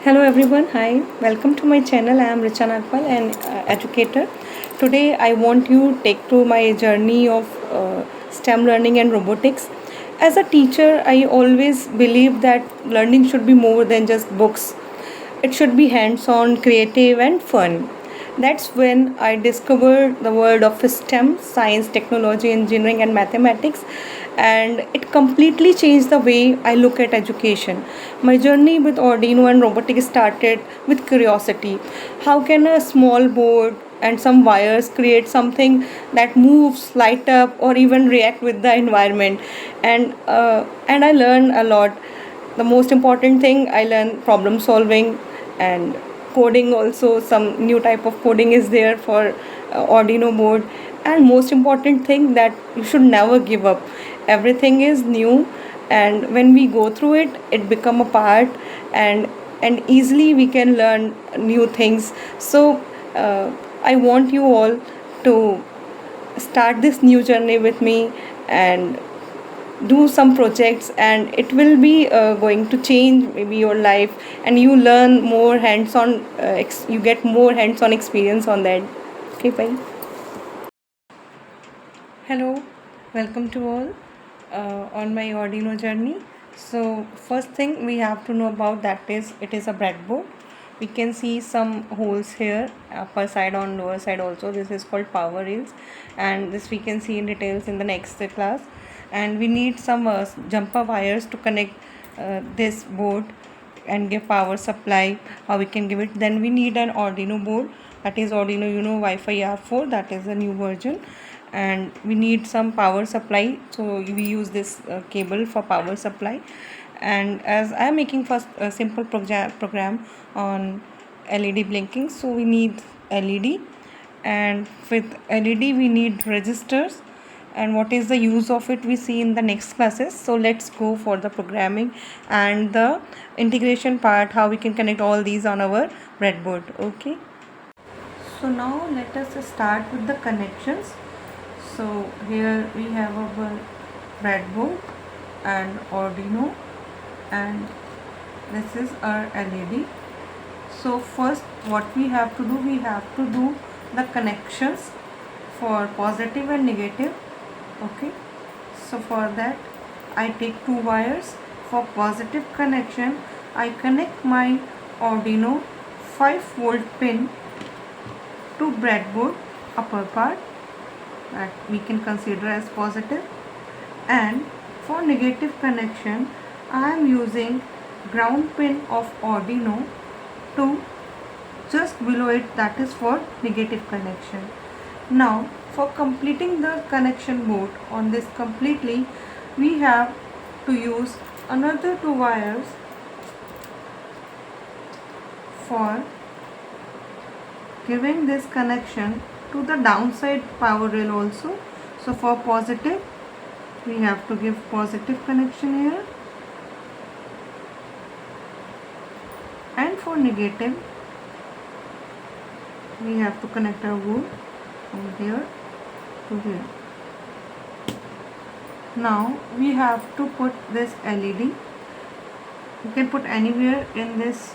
Hello everyone, hi, welcome to my channel. I am Richa Nagpal, an educator. Today I want you take to my journey of STEM learning and robotics. As a teacher, I always believe that learning should be more than just books. It should be hands-on, creative and fun. That's when I discovered the world of STEM, science, technology, engineering and mathematics, and it completely changed the way I look at education. My journey with Aurdino and robotics started with curiosity. How can a small board and some wires create something that moves, light up, or even react with the environment? And I learned a lot. The most important thing, I learned problem solving and coding also. Some new type of coding is there for Arduino board. And most important thing, that you should never give up. Everything is new, and when we go through it, it become a part, and easily we can learn new things. So I want you all to start this new journey with me and do some projects, and it will be going to change maybe your life, and you learn more hands on, you get more hands on experience on that. Okay, bye. Hello, welcome to all on my Arduino journey. So first thing we have to know about that is it is a breadboard. We can see some holes here, upper side on lower side also. This is called power rails, and this we can see in details in the next class. And we need some jumper wires to connect this board and give power supply. How we can give it? Then we need an Arduino board, that is Arduino Wi-Fi R4, that is the new version. And we need some power supply, so we use this cable for power supply. And as I am making first a simple program on LED blinking, so we need LED, and with LED we need resistors, and what is the use of it we see in the next classes. So let's go for the programming and the integration part, how we can connect all these on our breadboard. Okay, so now let us start with the connections. So here we have our breadboard and Arduino, and this is our LED. So first what we have to do, we have to do the connections for positive and negative. Okay, so for that I take two wires. For positive connection, I connect my Arduino 5-volt pin to breadboard upper part, that we can consider as positive. And for negative connection, I am using ground pin of Arduino to just below it, that is for negative connection. Now for completing the connection board on this completely, we have to use another two wires for giving this connection to the downside power rail also. So for positive, we have to give positive connection here, and for negative we have to connect our board from here to here. Now we have to put this LED. You can put anywhere in this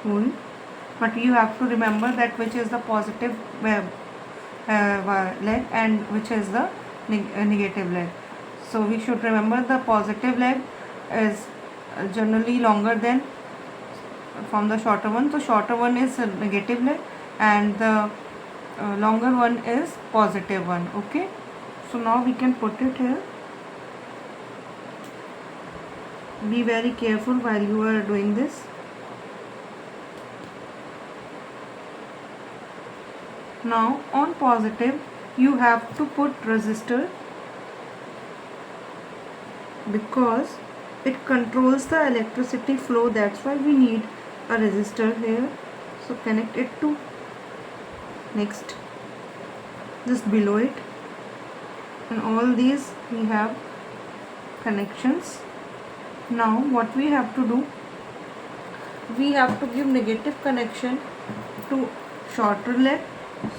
hole, but you have to remember that which is the positive leg and which is the negative leg. So we should remember the positive leg is generally longer than from the shorter one. So shorter one is a negative leg and the longer one is positive one. Okay, so now we can put it here. Be very careful while you are doing this. Now on positive you have to put resistor, because it controls the electricity flow, that's why we need a resistor here. So connect it to next, just below it, and all these we have connections. Now what we have to do, we have to give negative connection to shorter leg.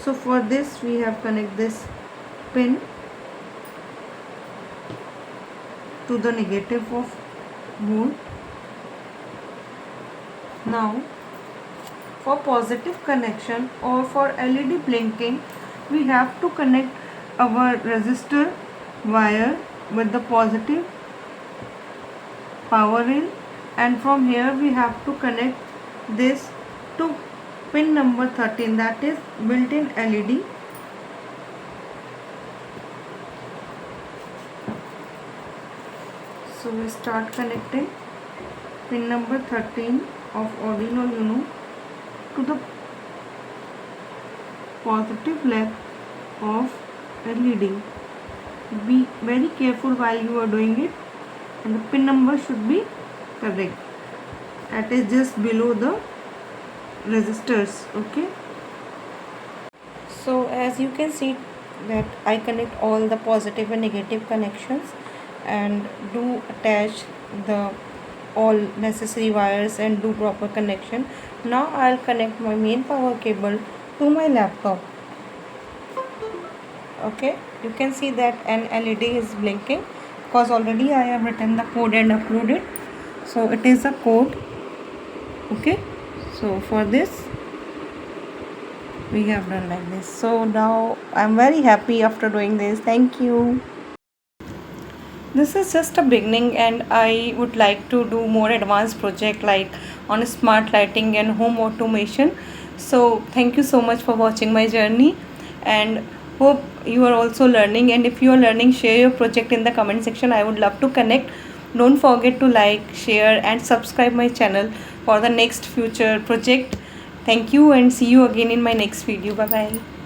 So for this we have connect this pin to the negative of board, Now for positive connection or for LED blinking, we have to connect our resistor wire with the positive power in, and from here we have to connect this to pin number 13, that is built-in LED. So we start connecting pin number 13 of Aurdino Uno to the positive leg of LED. Be very careful while you are doing it, and the pin number should be correct. That is just below the resistors. Okay. So as you can see that I connect all the positive and negative connections and do attach the all necessary wires and do proper connection. Now I'll connect my main power cable to my laptop. Okay, you can see that an LED is blinking because already I have written the code and uploaded. So it is a code. Okay, so for this we have done like this. So now I'm very happy after doing this. Thank you. This is just a beginning, and I would like to do more advanced project like on smart lighting and home automation. So thank you so much for watching my journey, and hope you are also learning. And if you are learning, share your project in the comment section. I would love to connect. Don't forget to like, share and subscribe my channel for the next future project. Thank you and see you again in my next video. Bye bye.